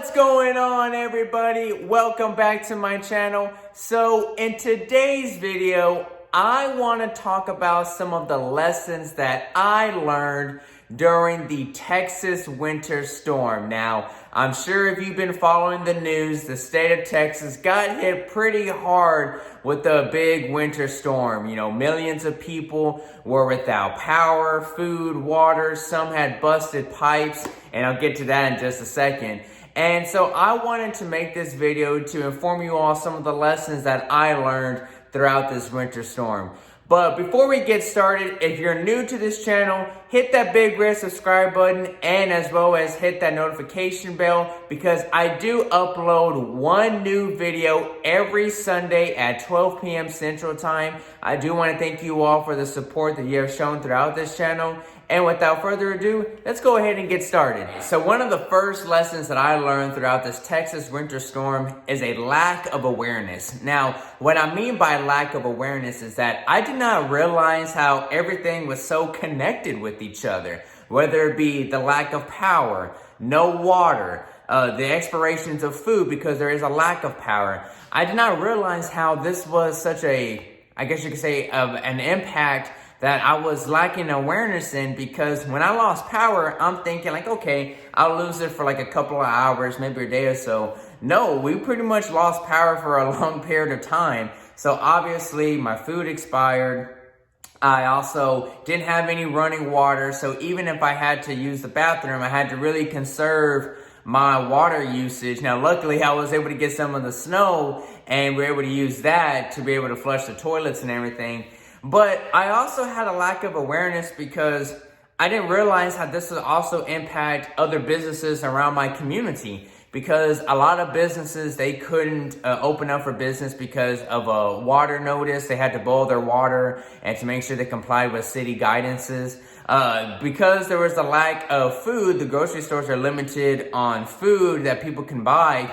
What's going on, everybody? Welcome back to my channel. So in today's video, I want to talk about some of the lessons that I learned during the Texas winter storm. Now, I'm sure if you've been following the news, the state of Texas got hit pretty hard with the big winter storm. You know, millions of people were without power, food, water. Some had busted pipes, and I'll get to that in just a second. And so I wanted to make this video to inform you all some of the lessons that I learned throughout this winter storm. But before we get started, if you're new to this channel, hit that big red subscribe button and as well as hit that notification bell, because I do upload one new video every Sunday at 12 p.m. Central Time. I do want to thank you all for the support that you have shown throughout this channel. And without further ado, let's go ahead and get started. So one of the first lessons that I learned throughout this Texas winter storm is a lack of awareness. Now, what I mean by lack of awareness is that I did not realize how everything was so connected with each other, whether it be the lack of power, no water, the expirations of food because there is a lack of power. I did not realize how this was such a, I guess you could say, an impact that I was lacking awareness in, because when I lost power, I'm thinking like, okay, I'll lose it for like a couple of hours, maybe a day or so. No, we pretty much lost power for a long period of time. So obviously my food expired. I also didn't have any running water. So even if I had to use the bathroom, I had to really conserve my water usage. Now, luckily I was able to get some of the snow and we were able to use that to be able to flush the toilets and everything. But I also had a lack of awareness because I didn't realize how this would also impact other businesses around my community, because a lot of businesses, they couldn't open up for business because of a water notice. They had to boil their water and to make sure they complied with city guidances. Because there was a lack of food, the grocery stores are limited on food that people can buy.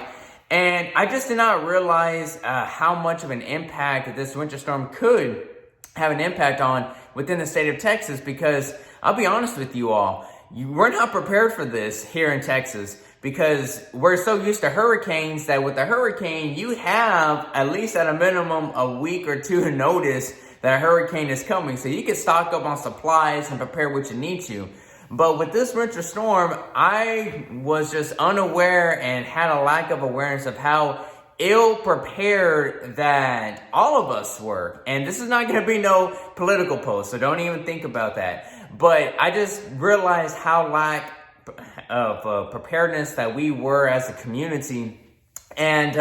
And I just did not realize how much of an impact that this winter storm could have an impact on within the state of Texas, because I'll be honest with you all, we're not prepared for this here in Texas, because we're so used to hurricanes that with a hurricane, you have at least at a minimum a week or two notice that a hurricane is coming. So you can stock up on supplies and prepare what you need to. But with this winter storm, I was just unaware and had a lack of awareness of how ill-prepared that all of us were. And this is not going to be no political post, so don't even think about that. But I just realized how lack of preparedness that we were as a community. And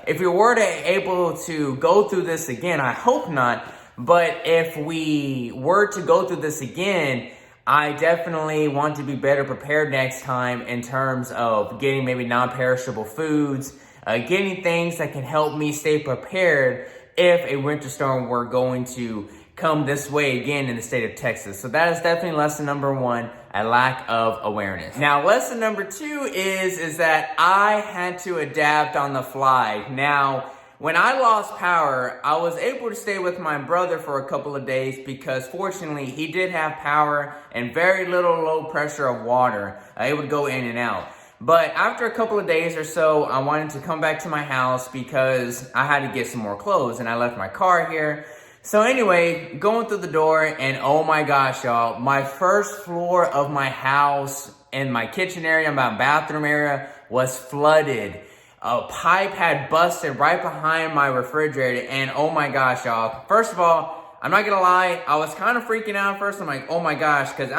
if we were able to go through this again, I hope not, but if we were to go through this again, I definitely want to be better prepared next time in terms of getting maybe non-perishable foods, getting things that can help me stay prepared if a winter storm were going to come this way again in the state of Texas. So that is definitely lesson number one, a lack of awareness. Now, lesson number two is that I had to adapt on the fly. Now, when I lost power, I was able to stay with my brother for a couple of days because fortunately he did have power and very little low pressure of water. It would go in and out. But after a couple of days or so, I wanted to come back to my house because I had to get some more clothes and I left my car here. So anyway, going through the door and oh my gosh, y'all, my first floor of my house and my kitchen area, my bathroom area was flooded. A pipe had busted right behind my refrigerator and oh my gosh, y'all. First of all, I'm not gonna lie, I was kind of freaking out first. I'm like, oh my gosh, because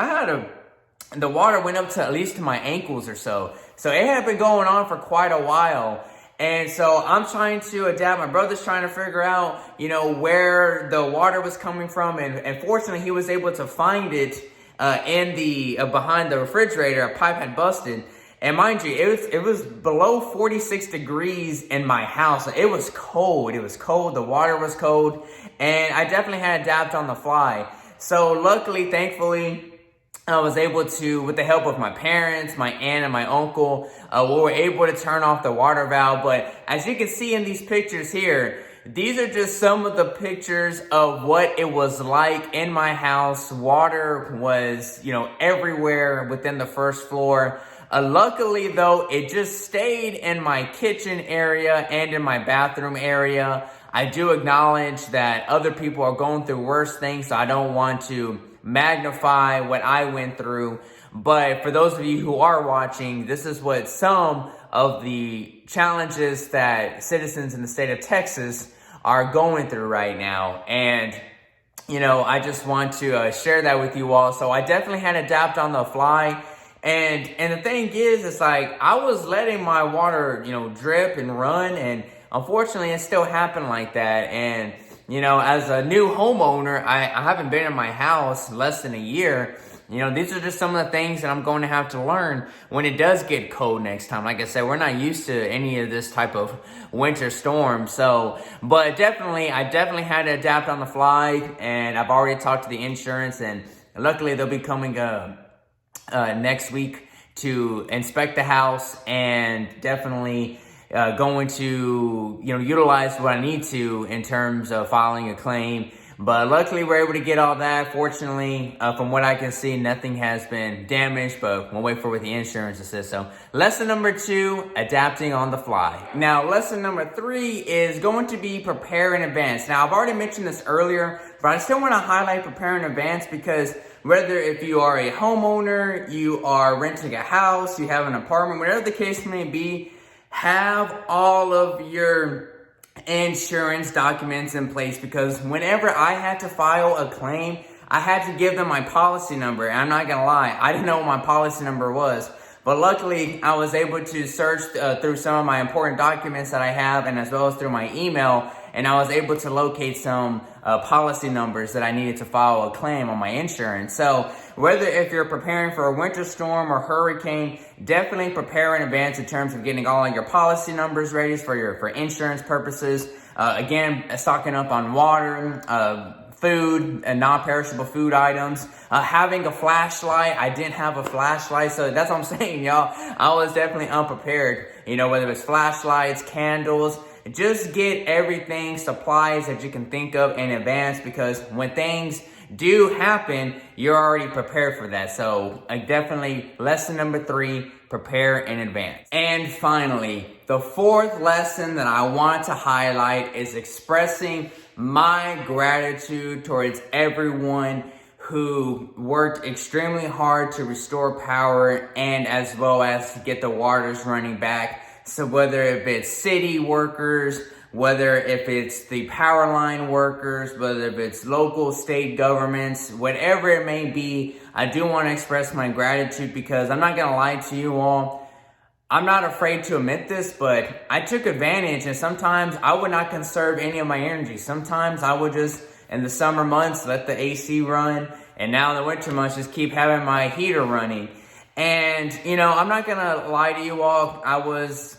the water went up to at least to my ankles or so. So it had been going on for quite a while. And so I'm trying to adapt. My brother's trying to figure out, you know, where the water was coming from. And fortunately, he was able to find it in the behind the refrigerator. A pipe had busted. And mind you, it was below 46 degrees in my house. It was cold. It was cold. The water was cold. And I definitely had to adapt on the fly. So luckily, thankfully, I was able to, with the help of my parents, my aunt, and my uncle, we were able to turn off the water valve. But as you can see in these pictures here, these are just some of the pictures of what it was like in my house. Water was, you know, everywhere within the first floor. Luckily though, it just stayed in my kitchen area and in my bathroom area. I do acknowledge that other people are going through worse things, so I don't want to magnify what I went through. But for those of you who are watching, this is what some of the challenges that citizens in the state of Texas are going through right now. And you know, I just want to share that with you all. So I definitely had to adapt on the fly. And the thing is, it's like I was letting my water, you know, drip and run. And unfortunately, it still happened like that. And, you know, as a new homeowner, I haven't been in my house less than a year. You know, these are just some of the things that I'm going to have to learn when it does get cold next time. Like I said, we're not used to any of this type of winter storm. So, but I definitely had to adapt on the fly. And I've already talked to the insurance, and luckily they'll be coming next week to inspect the house, and definitely going to, you know, utilize what I need to in terms of filing a claim. But luckily, we're able to get all that. Fortunately, from what I can see, nothing has been damaged, but we'll wait for what the insurance says. So lesson number 2, adapting on the fly. Now, lesson number 3 is going to be prepare in advance. Now, I've already mentioned this earlier, but I still want to highlight prepare in advance, because whether if you are a homeowner, you are renting a house, you have an apartment, whatever the case may be, have all of your insurance documents in place. Because whenever I had to file a claim, I had to give them my policy number. And I'm not gonna lie, I didn't know what my policy number was. But luckily, I was able to search through some of my important documents that I have, and as well as through my email, and I was able to locate some policy numbers that I needed to file a claim on my insurance. So whether if you're preparing for a winter storm or hurricane, definitely prepare in advance in terms of getting all of your policy numbers ready for insurance purposes. Again, stocking up on water, food and non-perishable food items, having a flashlight. I didn't have a flashlight, so that's what I'm saying, y'all. I was definitely unprepared. You know, whether it's flashlights, candles, just get everything, supplies that you can think of in advance, because when things do happen, you're already prepared for that. So definitely lesson number 3, prepare in advance. And finally, the 4th lesson that I want to highlight is expressing my gratitude towards everyone who worked extremely hard to restore power, and as well as to get the waters running back. So whether if it's city workers, whether if it's the power line workers, whether if it's local, state governments, whatever it may be, I do want to express my gratitude, because I'm not going to lie to you all. I'm not afraid to admit this, but I took advantage, and sometimes I would not conserve any of my energy. Sometimes I would just, in the summer months, let the AC run, and now in the winter months, just keep having my heater running. And, you know, I'm not going to lie to you all. I was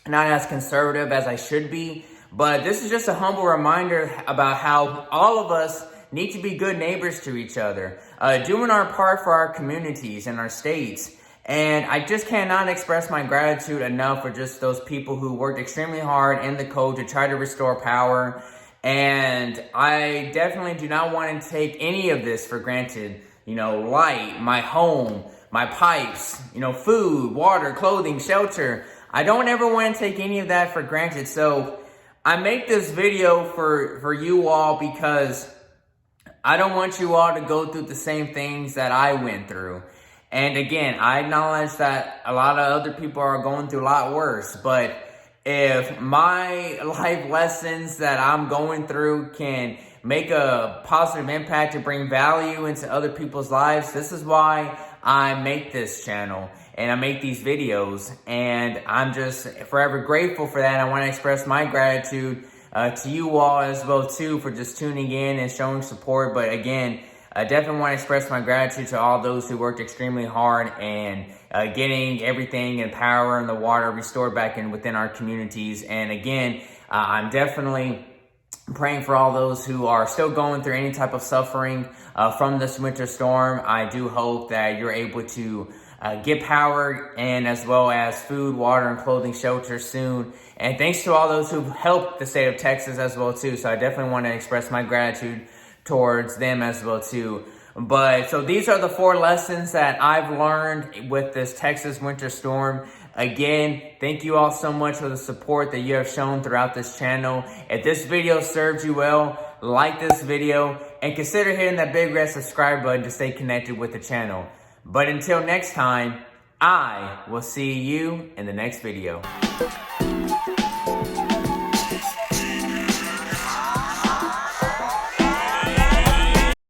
not as conservative as I should be, but this is just a humble reminder about how all of us need to be good neighbors to each other, doing our part for our communities and our states. And I just cannot express my gratitude enough for just those people who worked extremely hard in the cold to try to restore power. And I definitely do not want to take any of this for granted. You know, light, my home, my pipes, you know, food, water, clothing, shelter. I don't ever want to take any of that for granted. So I make this video for you all, because I don't want you all to go through the same things that I went through. And again, I acknowledge that a lot of other people are going through a lot worse. But if my life lessons that I'm going through can make a positive impact to bring value into other people's lives, this is why I make this channel and I make these videos. And I'm just forever grateful for that. I want to express my gratitude to you all as well too, for just tuning in and showing support. But again, I definitely want to express my gratitude to all those who worked extremely hard and getting everything and power and the water restored back within our communities. And again, I'm definitely praying for all those who are still going through any type of suffering from this winter storm. I do hope that you're able to get power and as well as food, water, and clothing, shelter soon. And thanks to all those who've helped the state of Texas as well too. So I definitely want to express my gratitude towards them as well too. But so these are the 4 lessons that I've learned with this Texas winter storm. Again, thank you all so much for the support that you have shown throughout this channel. If this video served you well, like this video and consider hitting that big red subscribe button to stay connected with the channel. But until next time, I will see you in the next video.